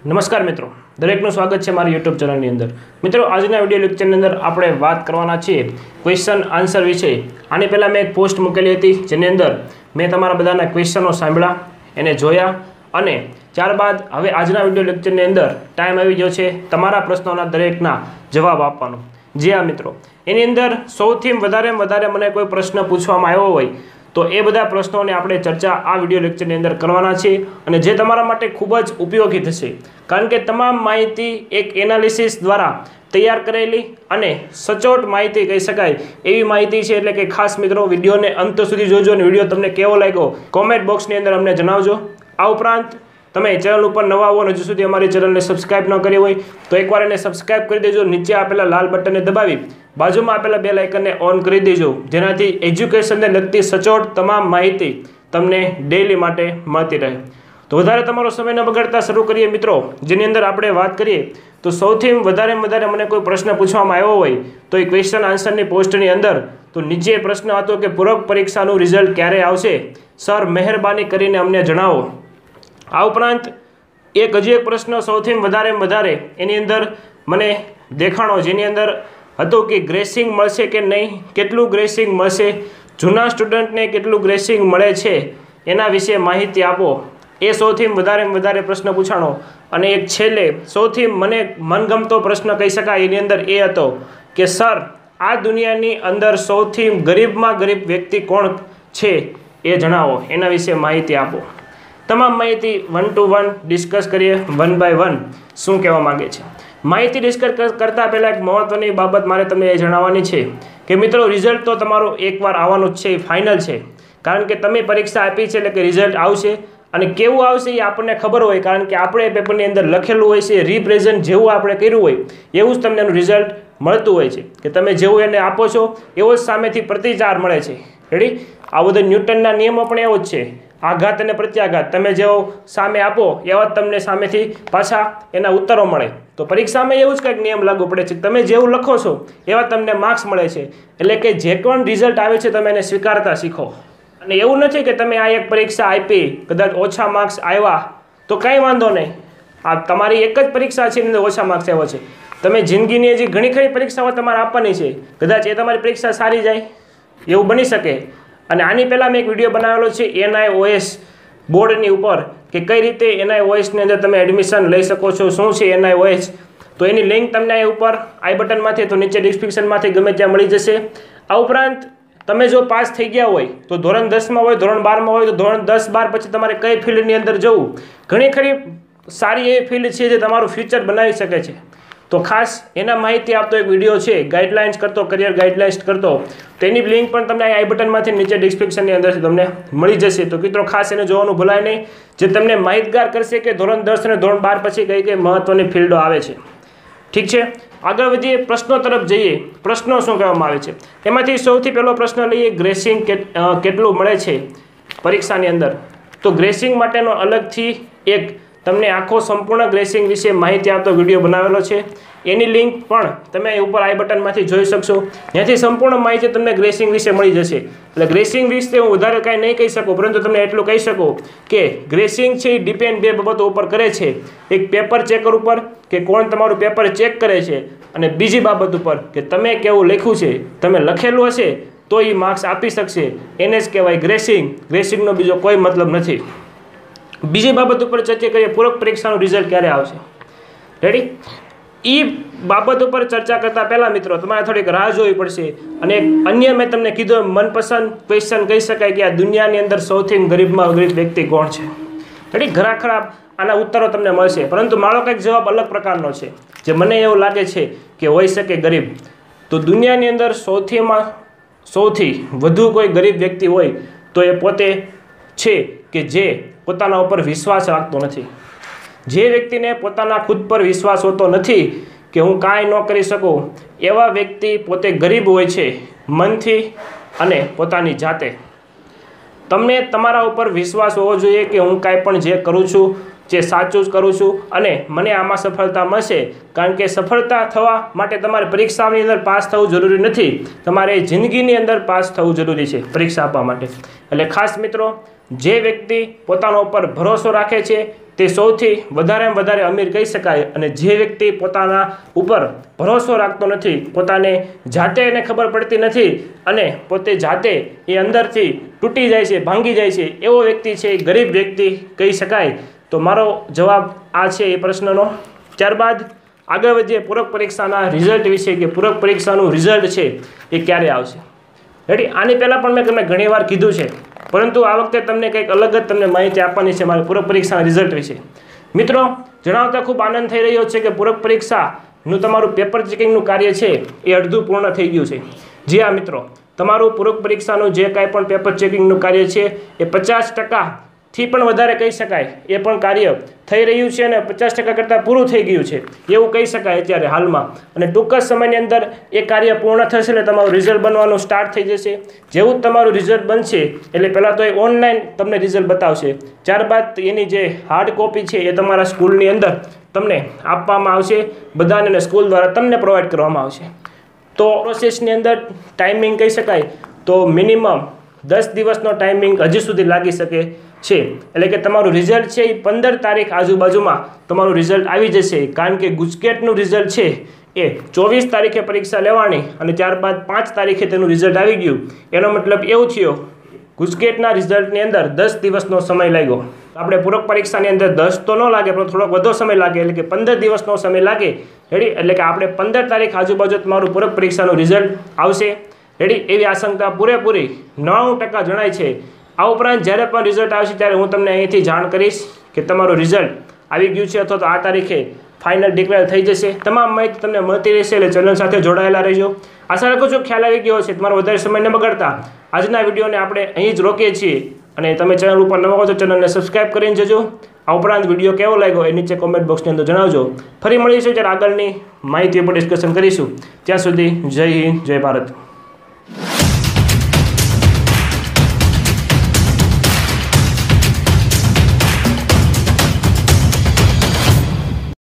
નમસ્કાર મિત્રો, દરેકનું સ્વાગત છે મારી યુટ્યુબ ચેનલની અંદર। મિત્રો, આજના વિડીયો લેક્ચરની અંદર આપણે વાત કરવાના છીએ ક્વેશ્ચન આન્સર વિશે। આની પહેલાં મેં એક પોસ્ટ મૂકેલી હતી જેની અંદર મેં તમારા બધાના ક્વેશ્ચનો સાંભળ્યા, એને જોયા અને ત્યારબાદ હવે આજના વિડીયો લેક્ચરની અંદર ટાઈમ આવી ગયો છે તમારા પ્રશ્નોના દરેકના જવાબ આપવાનો। જી હા મિત્રો, એની અંદર સૌથી વધારે મને કોઈ પ્રશ્ન પૂછવામાં આવ્યો હોય તો એ બધા પ્રશ્નોની આપણે ચર્ચા આ વિડીયો લેક્ચરની અંદર કરવાના છે અને જે તમારા માટે ખૂબ જ ઉપયોગી થશે, કારણ કે તમામ માહિતી એક એનાલિસિસ દ્વારા તૈયાર કરેલી અને સચોટ માહિતી કહી શકાય એવી માહિતી છે। એટલે કે ખાસ મિત્રો વિડીયોને અંત સુધી જોજો અને વિડીયો તમને કેવો લાગ્યો કોમેન્ટ બોક્સની અંદર અમને જણાવજો। આ ઉપરાંત તમે ચેનલ ઉપર નવા આવો અને હજુ સુધી અમારી ચેનલને સબસ્ક્રાઇબ ન કરી હોય તો એકવાર એને સબસ્ક્રાઇબ કરી દેજો। નીચે આપેલા લાલ બટનને દબાવી બાજુમાં આપેલા બેલ આઇકનને ઓન કરી દેજો, જેનાથી એજ્યુકેશનને લગતી સચોટ તમામ માહિતી તમને ડેઈલી માટે મળતી રહે। તો વધારે તમારો સમય ન બગાડતા શરૂ કરીએ મિત્રો, જેની અંદર આપણે વાત કરીએ તો સૌથી વધારે મને કોઈ પ્રશ્ન પૂછવામાં આવ્યો હોય તો એ ક્વેશ્ચન આન્સરની પોસ્ટની અંદર તો નીચે પ્રશ્ન હતો કે પૂરક પરીક્ષાનું રિઝલ્ટ ક્યારે આવશે, સર મહેરબાની કરીને અમને જણાવો। આ ઉપરાંત હજી એક પ્રશ્ન સૌથી વધારે એની અંદર મને દેખાણો, જેની અંદર હતું કે ગ્રેસિંગ મળશે કે નહીં, કેટલું ગ્રેસિંગ મળશે, જૂના સ્ટુડન્ટને કેટલું ગ્રેસિંગ મળે છે એના વિશે માહિતી આપો। એ સૌથી વધારે પ્રશ્ન પૂછાણો। અને એક છેલ્લે સૌથી મને મનગમતો પ્રશ્ન કહી શકાય એની અંદર એ હતો કે સર આ દુનિયાની અંદર સૌથી ગરીબમાં ગરીબ વ્યક્તિ કોણ છે એ જણાવો, એના વિશે માહિતી આપો। તમામ માહિતી 1 to 1 ડિસ્કસ કરીએ, 1 by 1 શું કહેવા માગે છે। માહિતી ડિસ્કસ કરતાં પહેલાં એક મહત્ત્વની બાબત મારે તમને એ જણાવવાની છે કે મિત્રો રિઝલ્ટ તો તમારું એકવાર આવવાનું જ છે, ફાઇનલ છે, કારણ કે તમે પરીક્ષા આપી છે એટલે કે રિઝલ્ટ આવશે અને કેવું આવશે એ આપણને ખબર હોય, કારણ કે આપણે પેપરની અંદર લખેલું હોય છે, રિપ્રેઝન્ટ જેવું આપણે કર્યું હોય એવું જ તમને એનું રિઝલ્ટ મળતું હોય છે કે તમે જેવું એને આપો છો એવો જ સામેથી પ્રતિચાર મળે છે। રેડી? આ બધા ન્યૂટનના નિયમો પણ એવો જ છે, આઘાત અને પ્રત્યાઘાત, તમે જેવો સામે આપો એવા જ તમને સામેથી પાછા એના ઉત્તરો મળે। તો પરીક્ષામાં એવું જ કંઈક નિયમ લાગુ પડે છે, તમે જેવું લખો છો એવા તમને માર્ક્સ મળે છે। એટલે કે જે પણ રિઝલ્ટ આવે છે તમે એને સ્વીકારતા શીખો। અને એવું નથી કે તમે આ એક પરીક્ષા આપી, કદાચ ઓછા માર્ક્સ આવ્યા તો કાંઈ વાંધો નહીં, આ તમારી એક જ પરીક્ષા છે એની અંદર ઓછા માર્ક્સ આવ્યા છે, તમે જિંદગીની હજી ઘણી ખરી પરીક્ષાઓ તમારે આપવાની છે, કદાચ એ તમારી પરીક્ષા સારી જાય એવું બની શકે। અને આની પહેલાં મેં એક વિડીયો બનાવેલો છે NIOS બોર્ડની ઉપર કે કઈ રીતે NIOSની અંદર તમે એડમિશન લઈ શકો છો, શું છે NIOS, તો એની લિંક તમને અહીં ઉપર આઈ બટનમાંથી તો નીચે ડિસ્ક્રિપ્શનમાંથી ગમે ત્યાં મળી જશે। આ ઉપરાંત તમે જો પાસ થઈ ગયા હોય તો ધોરણ 10માં હોય, ધોરણ 12માં હોય તો ધોરણ 10-12 પછી તમારે કઈ ફિલ્ડની અંદર જવું, ઘણી ખરી સારી એવી ફિલ્ડ છે જે તમારું ફ્યુચર બનાવી શકે છે। તો ખાસ એના માહિતી આપતો એક વિડીયો છે ગાઈડલાઇન્સ કરતો, કરિયર ગાઈડલાઇન્સ કરતો, તેની લિંક પણ તમને આઈ બટનમાંથી નીચે ડિસ્ક્રિપ્શનની અંદરથી તમને મળી જશે। તો મિત્રો ખાસ એને જોવાનું ભૂલાય નહીં, જે તમને માહિતગાર કરશે કે ધોરણ 10 અને ધોરણ 12 પછી કઈ મહત્ત્વની ફિલ્ડો આવે છે। ઠીક છે, આગળ વધીએ, પ્રશ્નો તરફ જઈએ। પ્રશ્નો શું કહેવામાં આવે છે એમાંથી સૌથી પહેલો પ્રશ્ન લઈએ, ગ્રેસિંગ કેટલું મળે છે પરીક્ષાની અંદર। તો ગ્રેસિંગ માટેનો અલગથી એક તમને આખો સંપૂર્ણ ગ્રેસિંગ વિશે માહિતી આપતો વિડીયો બનાવેલો છે, એની લિંક પણ તમે અહીં ઉપર આઈ બટનમાંથી જોઈ શકશો, જ્યાંથી સંપૂર્ણ માહિતી તમને ગ્રેસિંગ વિશે મળી જશે। એટલે ગ્રેસિંગ વિશે હું વધારે કાંઈ નહીં કહી શકું, પરંતુ તમને એટલું કહી શકું કે ગ્રેસિંગ છે એ ડિપેન્ડ બે બાબતો ઉપર કરે છે, એક પેપર ચેકર ઉપર કે કોણ તમારું પેપર ચેક કરે છે, અને બીજી બાબત ઉપર કે તમે કેવું લખ્યું છે, તમે લખેલું હશે તો એ માર્ક્સ આપી શકશે, એને જ કહેવાય ગ્રેસિંગ। ગ્રેસિંગનો બીજો કોઈ મતલબ નથી। બીજી બાબત ઉપર ચર્ચા કરીએ, પૂરક પરીક્ષાનું રિઝલ્ટ ક્યારે આવશે। રેડી? એ બાબત ઉપર ચર્ચા કરતાં પહેલાં મિત્રો તમારે થોડીક રાહ જોવી પડશે, અને અન્ય મેં તમને કીધું મનપસંદ ક્વેશ્ચન કહી શકાય કે આ દુનિયાની અંદર સૌથી ગરીબમાં ગરીબ વ્યક્તિ કોણ છે। રેડી? ઘણા ખરા આના ઉત્તરો તમને મળશે, પરંતુ મારો કંઈક જવાબ અલગ પ્રકારનો છે, જે મને એવું લાગે છે કે હોઈ શકે ગરીબ। તો દુનિયાની અંદર સૌથી વધુ કોઈ ગરીબ વ્યક્તિ હોય તો એ પોતે છે કે જે પોતાના ઉપર વિશ્વાસ રાખતો નથી। જે વ્યક્તિને પોતાના ખુદ પર વિશ્વાસ હોતો નથી કે હું કાંઈ ન કરી શકું, એવા વ્યક્તિ પોતે ગરીબ હોય છે મનથી અને પોતાની જાતે। તમને તમારા ઉપર વિશ્વાસ હોવો જોઈએ કે હું કાંઈ પણ જે કરું છું જે સાચું જ કરું છું અને મને આમાં સફળતા મળશે, કારણ કે સફળતા થવા માટે તમારે પરીક્ષાની અંદર પાસ થવું જરૂરી નથી, તમારે જિંદગીની અંદર પાસ થવું જરૂરી છે પરીક્ષા આપવા માટે। એટલે ખાસ મિત્રો જે વ્યક્તિ પોતાના ઉપર ભરોસો રાખે છે તે સૌથી વધારે અમીર કહી શકાય। અને જે વ્યક્તિ પોતાના ઉપર ભરોસો રાખતો નથી, પોતાને જાતે એને ખબર પડતી નથી અને પોતે જાતે એ અંદરથી તૂટી જાય છે, ભાંગી જાય છે, એવો વ્યક્તિ છે એ ગરીબ વ્યક્તિ કહી શકાય। તો મારો જવાબ આ છે એ પ્રશ્નનો। ત્યારબાદ આગળ વધીએ પૂરક પરીક્ષાના રિઝલ્ટ વિશે કે પૂરક પરીક્ષાનું રિઝલ્ટ છે એ ક્યારે આવશે। રેડી, આની પહેલાં પણ મેં તમને ઘણીવાર કીધું છે, પરંતુ આ વખતે તમને કંઈક અલગ જ તમને માહિતી આપવાની છે મારે પૂરક પરીક્ષાના રિઝલ્ટ વિશે। મિત્રો, જણાવતા ખૂબ આનંદ થઈ રહ્યો છે કે પૂરક પરીક્ષાનું તમારું પેપર ચેકિંગનું કાર્ય છે એ અડધું પૂર્ણ થઈ ગયું છે। જી હા મિત્રો, તમારું પૂરક પરીક્ષાનું જે કાંઈ પણ પેપર ચેકિંગનું કાર્ય છે એ 50%થી પણ વધારે કહી શકાય એ પણ કાર્ય થઈ રહ્યું છે અને 50% કરતાં પૂરું થઈ ગયું છે એવું કહી શકાય અત્યારે હાલમાં। અને ટૂંક જ સમયની અંદર એ કાર્ય પૂર્ણ થશે એટલે તમારું રિઝલ્ટ બનવાનું સ્ટાર્ટ થઈ જશે। જેવું જ તમારું રિઝલ્ટ બનશે એટલે પહેલાં તો એ ઓનલાઈન તમને રિઝલ્ટ બતાવશે, ત્યારબાદ એની જે હાર્ડ કોપી છે એ તમારા સ્કૂલની અંદર તમને આપવામાં આવશે બધાને, અને સ્કૂલ દ્વારા તમને પ્રોવાઈડ કરવામાં આવશે। તો પ્રોસેસની અંદર ટાઈમિંગ કહી શકાય તો મિનિમમ 10 દિવસનો ટાઈમિંગ હજી સુધી લાગી શકે છે। એટલે કે તમારું રિઝલ્ટ છે એ 15 તારીખ આજુબાજુમાં તમારું રિઝલ્ટ આવી જશે, કારણ કે ગુજકેટનું રિઝલ્ટ છે એ 24 તારીખે પરીક્ષા લેવાની અને ત્યારબાદ 5 તારીખે તેનું રિઝલ્ટ આવી ગયું। એનો મતલબ એવું થયો ગુજકેટના રિઝલ્ટની અંદર 10 દિવસનો સમય લાગ્યો। આપણે પૂરક પરીક્ષાની અંદર 10 તો ન લાગે પણ થોડોક વધુ સમય લાગે, એટલે કે 15 દિવસનો સમય લાગે। રેડી, એટલે કે આપણે 15 તારીખ આજુબાજુ તમારું પૂરક પરીક્ષાનું રિઝલ્ટ આવશે। રેડી, એવી આશંકા પૂરેપૂરી 99% જણાય છે। આ ઉપરાંત જ્યારે પણ રિઝલ્ટ આવશે ત્યારે હું તમને અહીંથી જાણ કરીશ કે તમારું રિઝલ્ટ આવી ગયું છે અથવા તો આ તારીખે ફાઇનલ ડિક્લેર થઈ જશે। તમામ માહિતી તમને મળતી રહેશે, એટલે ચેનલ સાથે જોડાયેલા રહેજો। આશા રાખું છું ખ્યાલ આવી ગયો છે। તમારો વધારે સમય ન બગાડતા આજના વિડીયોને આપણે અહીં જ રોકીએ છીએ અને તમે ચેનલ ઉપર નવા હો તો ચેનલને સબસ્ક્રાઈબ કરીને જજો। આ ઉપરાંત વિડીયો કેવો લાગ્યો એ નીચે કોમેન્ટ બોક્સની અંદર જણાવજો। ફરી મળીશું જ્યારે આગળની માહિતી ઉપર ડિસ્કશન કરીશું। ત્યાં સુધી જય હિન્દ, જય ભારત।